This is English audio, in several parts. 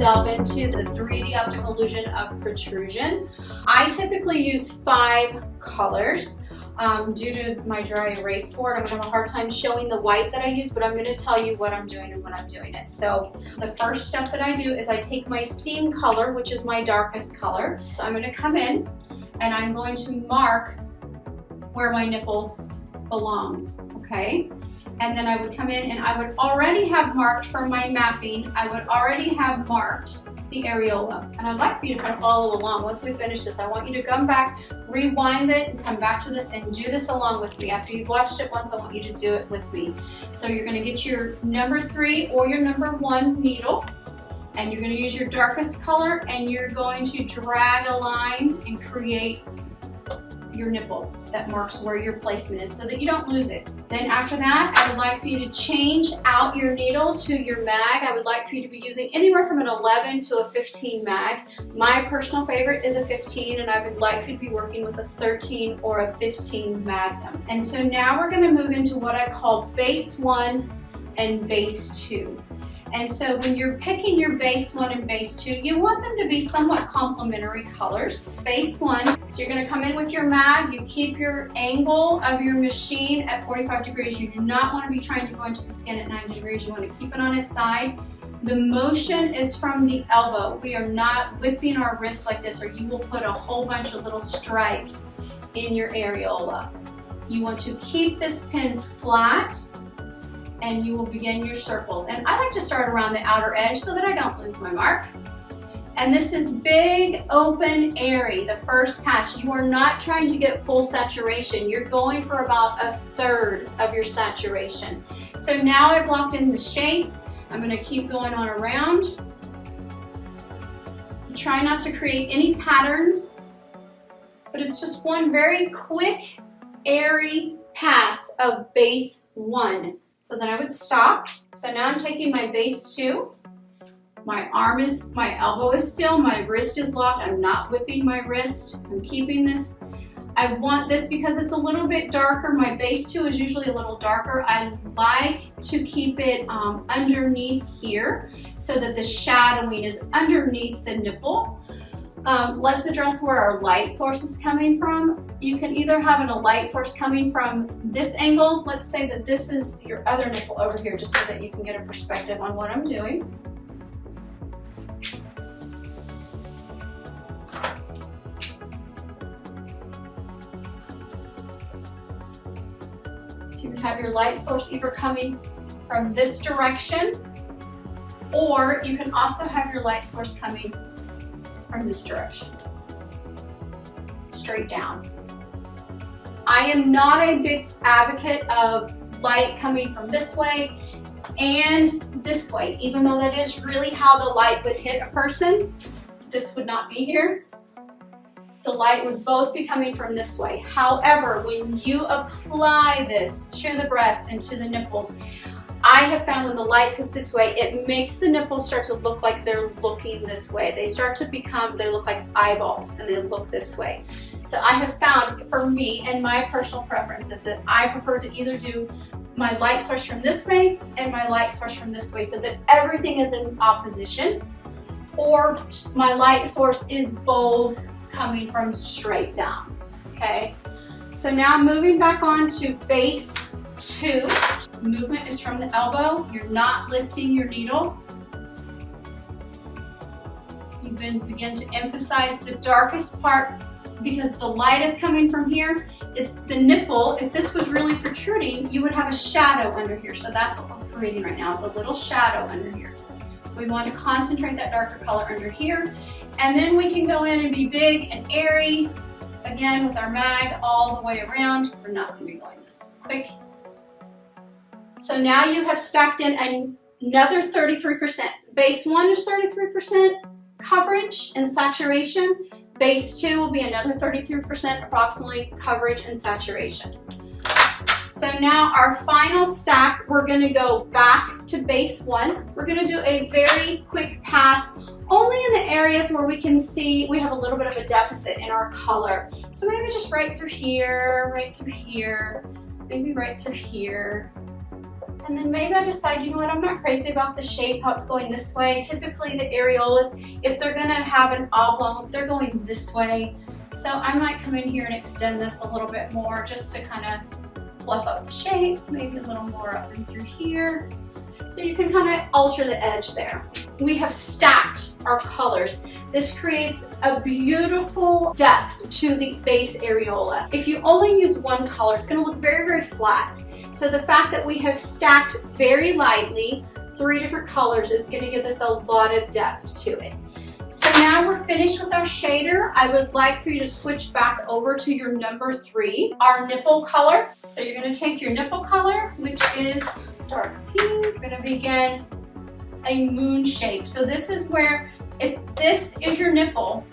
delve into the 3D optical illusion of protrusion. I typically use 5 colors. Due to my dry erase board, I'm going to have a hard time showing the white that I use, but I'm going to tell you what I'm doing and when I'm doing it. So the first step that I do is I take my seam color, which is my darkest color. So I'm going to come in and I'm going to mark where my nipple belongs, okay? And then I would come in and I would already have marked for my mapping, I would already have marked the areola. And I'd like for you to kind of follow along. Once we finish this, I want you to come back, rewind it, and come back to this and do this along with me. After you've watched it once, I want you to do it with me. So you're gonna get your number 3 or your number 1 needle, and you're gonna use your darkest color, and you're going to drag a line and create your nipple that marks where your placement is so that you don't lose it. Then after that, I would like for you to change out your needle to your mag. I would like for you to be using anywhere from an 11 to a 15 mag. My personal favorite is a 15, and I would like you to be working with a 13 or a 15 magnum. And so now we're gonna move into what I call base 1 and base 2. And so when you're picking your base 1 and base 2, you want them to be somewhat complementary colors. Base 1, so you're going to come in with your mag, you keep your angle of your machine at 45 degrees. You do not want to be trying to go into the skin at 90 degrees. You want to keep it on its side. The motion is from the elbow. We are not whipping our wrist like this, or you will put a whole bunch of little stripes in your areola. You want to keep this pin flat, and you will begin your circles. And I like to start around the outer edge so that I don't lose my mark. And this is big, open, airy, the first pass. You are not trying to get full saturation. You're going for about 1/3 of your saturation. So now I've locked in the shape. I'm gonna keep going on around. Try not to create any patterns, but it's just one very quick, airy pass of base 1. So then I would stop. So now I'm taking my base 2. My elbow is still, my wrist is locked. I'm not whipping my wrist. I'm keeping this. I want this because it's a little bit darker. My base 2 is usually a little darker. I like to keep it underneath here so that the shadowing is underneath the nipple. Let's address where our light source is coming from. You can either have a light source coming from this angle. Let's say that this is your other nipple over here, just so that you can get a perspective on what I'm doing. So you can have your light source either coming from this direction, or you can also have your light source coming from this direction, straight down. I am not a big advocate of light coming from this way and this way, even though that is really how the light would hit a person. This would not be here. The light would both be coming from this way. However, when you apply this to the breast and to the nipples, I have found when the light hits this way, it makes the nipples start to look like they're looking this way. They start to they look like eyeballs, and they look this way. So I have found, for me and my personal preference, is that I prefer to either do my light source from this way and my light source from this way so that everything is in opposition, or my light source is both coming from straight down, okay? So now moving back on to base 2. Movement is from the elbow. You're not lifting your needle. You then begin to emphasize the darkest part because the light is coming from here. It's the nipple. If this was really protruding, you would have a shadow under here. So that's what we're creating right now, is a little shadow under here. So we want to concentrate that darker color under here. And then we can go in and be big and airy, again with our mag all the way around. We're not going to be going this quick. So now you have stacked in another 33%. Base 1 is 33% coverage and saturation. Base 2 will be another 33% approximately coverage and saturation. So now our final stack, we're going to go back to base 1. We're going to do a very quick pass only in the areas where we can see we have a little bit of a deficit in our color. So maybe just right through here, maybe right through here. And then maybe I decide, you know what, I'm not crazy about the shape, how it's going this way. Typically the areolas, if they're gonna have an oblong, they're going this way. So I might come in here and extend this a little bit more just to kind of fluff up the shape, maybe a little more up and through here. So you can kind of alter the edge there. We have stacked our colors. This creates a beautiful depth to the base areola. If you only use one color, it's going to look very, very flat. So the fact that we have stacked very lightly 3 different colors is going to give us a lot of depth to it. So now we're finished with our shader. I would like for you to switch back over to your number 3, our nipple color. So you're going to take your nipple color, which is dark pink. We're going to begin a moon shape. So this is where, if this is your nipple,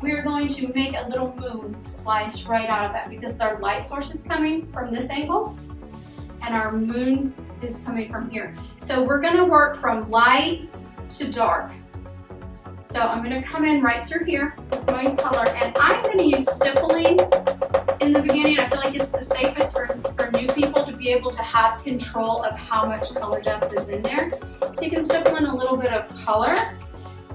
we're going to make a little moon slice right out of that because our light source is coming from this angle and our moon is coming from here. So we're going to work from light to dark. So I'm going to come in right through here with my color, and I'm going to use stippling in the beginning. I feel like it's the safest for new people to be able to have control of how much color depth is in there. So you can stipple in a little bit of color,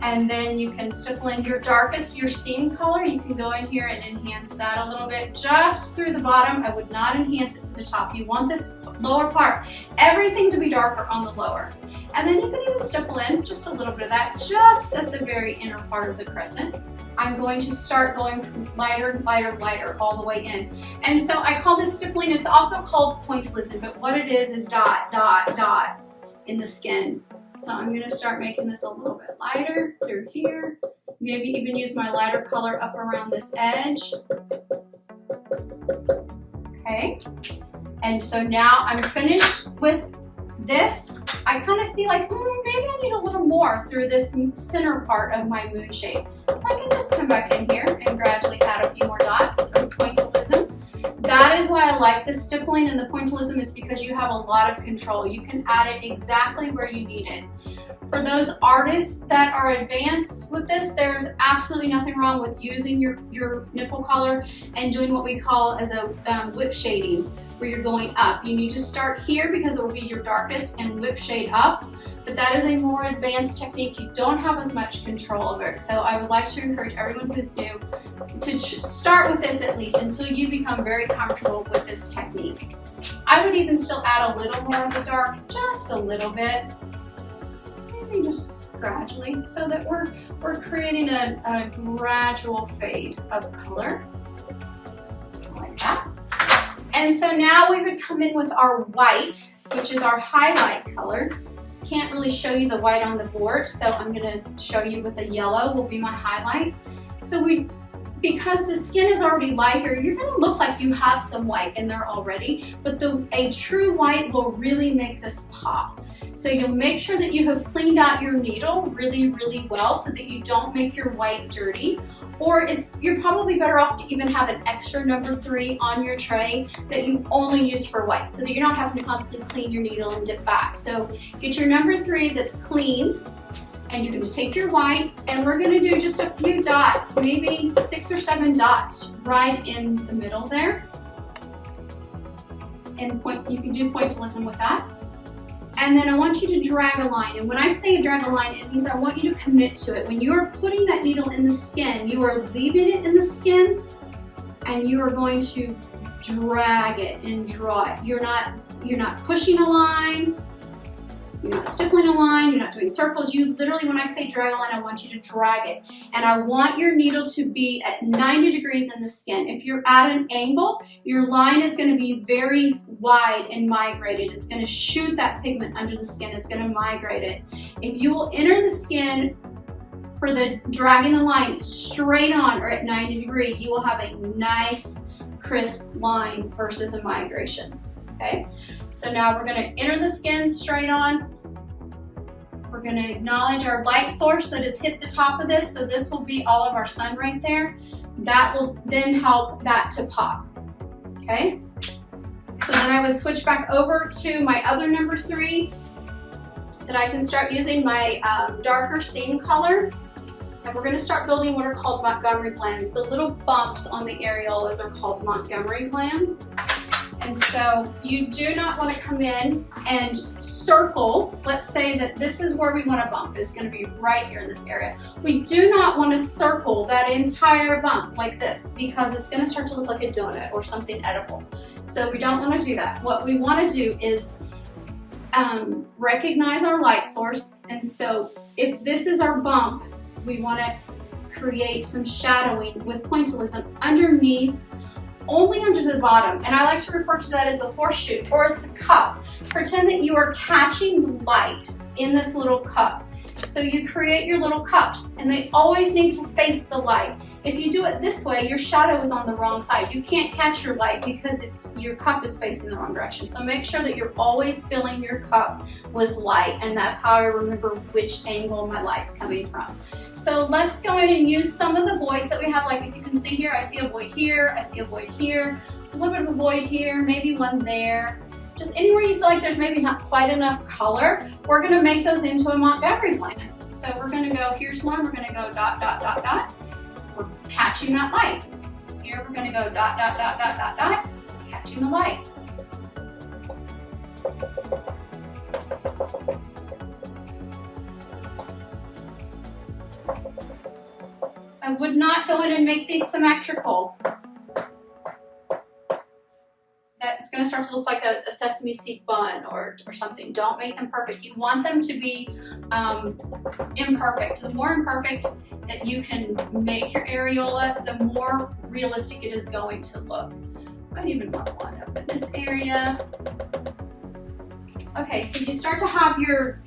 and then you can stipple in your darkest, your seam color. You can go in here and enhance that a little bit just through the bottom. I would not enhance it to the top. You want this lower part, everything to be darker on the lower. And then you can even stipple in just a little bit of that just at the very inner part of the crescent. I'm going to start going from lighter, lighter, lighter all the way in. And so I call this stippling. It's also called pointillism, but what it is dot, dot, dot in the skin. So I'm going to start making this a little bit lighter through here. Maybe even use my lighter color up around this edge. Okay. And so now I'm finished with this. I kind of see like, maybe I need a little more through this center part of my moon shape. So I can just come back in here and gradually add a few more dots of pointillism. That is why I like the stippling and the pointillism, is because you have a lot of control. You can add it exactly where you need it. For those artists that are advanced with this, there's absolutely nothing wrong with using your nipple color and doing what we call as a whip shading, where you're going up. You need to start here because it will be your darkest and whip shade up, but that is a more advanced technique. You don't have as much control over it. So I would like to encourage everyone who's new to start with this at least until you become very comfortable with this technique. I would even still add a little more of the dark, just a little bit, maybe just gradually, so that we're creating a gradual fade of color, like that. And so now we would come in with our white, which is our highlight color. Can't really show you the white on the board, so I'm going to show you with a yellow will be my highlight. So because the skin is already light here, you're going to look like you have some white in there already, but a true white will really make this pop. So you'll make sure that you have cleaned out your needle really, really well so that you don't make your white dirty. Or you're probably better off to even have an extra number 3 on your tray that you only use for white, so that you're not having to constantly clean your needle and dip back. So get your number 3 that's clean, and you're going to take your white, and we're going to do just a few dots, maybe 6 or 7 dots right in the middle there. And you can do pointillism with that. And then I want you to drag a line. And when I say drag a line, it means I want you to commit to it. When you're putting that needle in the skin, you are leaving it in the skin and you are going to drag it and draw it. You're not pushing a line, you're not stippling a line, you're not doing circles. You literally, when I say drag a line, I want you to drag it. And I want your needle to be at 90 degrees in the skin. If you're at an angle, your line is going to be very wide and migrated. It's going to shoot that pigment under the skin. It's going to migrate it. If you will enter the skin for the dragging the line straight on or at 90 degrees, you will have a nice crisp line versus a migration. Okay, so now we're going to enter the skin straight on. We're going to acknowledge our light source that has hit the top of this. So this will be all of our sun right there. That will then help that to pop. Okay, so then I would switch back over to my other number 3 that I can start using my darker seam color. And we're going to start building what are called Montgomery glands. The little bumps on the areolas are called Montgomery glands. And so you do not want to come in and circle. Let's say that this is where we want to bump. It's going to be right here in this area. We do not want to circle that entire bump like this because it's going to start to look like a donut or something edible. So we don't want to do that. What we want to do is recognize our light source. And so if this is our bump, we want to create some shadowing with pointillism underneath, only under the bottom, and I like to refer to that as a horseshoe, or it's a cup. Pretend that you are catching the light in this little cup. So you create your little cups, and they always need to face the light. If you do it this way, your shadow is on the wrong side. You can't catch your light because your cup is facing the wrong direction. So make sure that you're always filling your cup with light, and that's how I remember which angle my light's coming from. So let's go in and use some of the voids that we have. Like if you can see here, I see a void here, I see a void here. It's a little bit of a void here, maybe one there. Just anywhere you feel like there's maybe not quite enough color, we're gonna make those into a Montgomery plan. So we're gonna go, here's one, we're gonna go dot, dot, dot, dot. We're catching that light. Here we're gonna go dot, dot, dot, dot, dot, dot, catching the light. I would not go in and make these symmetrical. That's going to start to look like a sesame seed bun or something. Don't make them perfect. You want them to be imperfect. The more imperfect that you can make your areola, the more realistic it is going to look. I might even want one up in this area. Okay, so you start to have your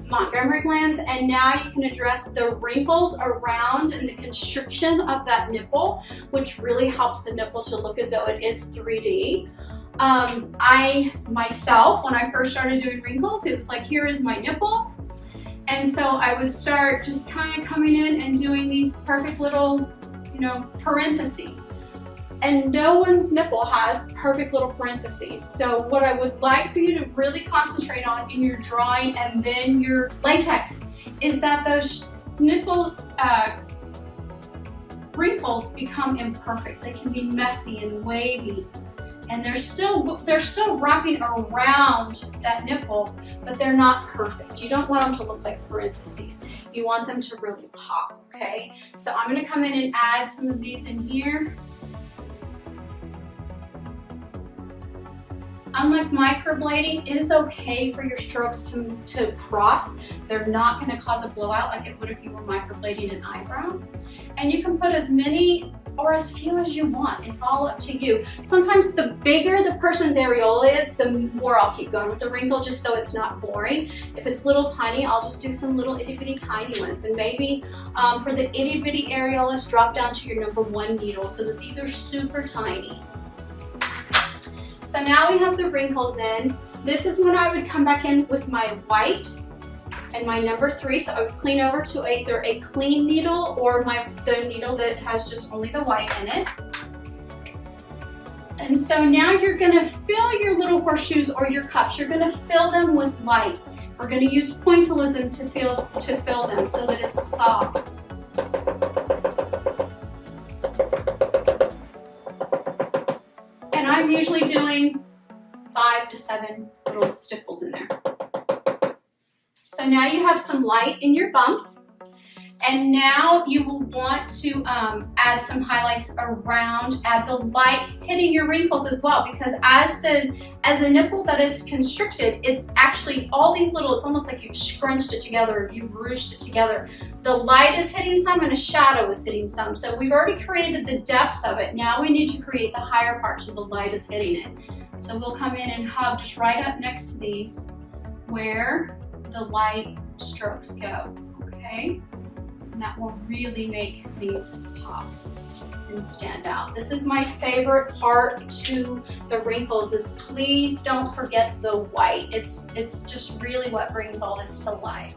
Montgomery glands, and now you can address the wrinkles around and the constriction of that nipple, which really helps the nipple to look as though it is 3D. I myself, when I first started doing wrinkles, it was like, here is my nipple. And so I would start just kind of coming in and doing these perfect little, parentheses. And no one's nipple has perfect little parentheses. So what I would like for you to really concentrate on in your drawing and then your latex is that those nipple wrinkles become imperfect. They can be messy and wavy. And they're still wrapping around that nipple, but they're not perfect. You don't want them to look like parentheses. You want them to really pop, okay? So I'm gonna come in and add some of these in here. Unlike microblading, it is okay for your strokes to cross. They're not gonna cause a blowout like it would if you were microblading an eyebrow. And you can put as many or as few as you want. It's all up to you. Sometimes the bigger the person's areola is, the more I'll keep going with the wrinkle just so it's not boring. If it's little tiny, I'll just do some little itty bitty tiny ones. And maybe for the itty bitty areolas, drop down to your number 1 needle so that these are super tiny. So now we have the wrinkles in. This is when I would come back in with my white and my number 3. So I would clean over to either a clean needle or the needle that has just only the white in it. And so now you're gonna fill your little horseshoes or your cups. You're gonna fill them with light. We're gonna use pointillism to fill them so that it's soft. And I'm usually doing 5 to 7 little stipples in there. So now you have some light in your bumps, and now you will want to add some highlights around, add the light hitting your wrinkles as well, because as a nipple that is constricted, it's actually all these little, it's almost like you've scrunched it together, you've ruched it together. The light is hitting some and a shadow is hitting some. So we've already created the depth of it. Now we need to create the higher parts where the light is hitting it. So we'll come in and hug just right up next to these where the light strokes go, okay? And that will really make these pop and stand out. This is my favorite part to the wrinkles, is please don't forget the white. It's just really what brings all this to life.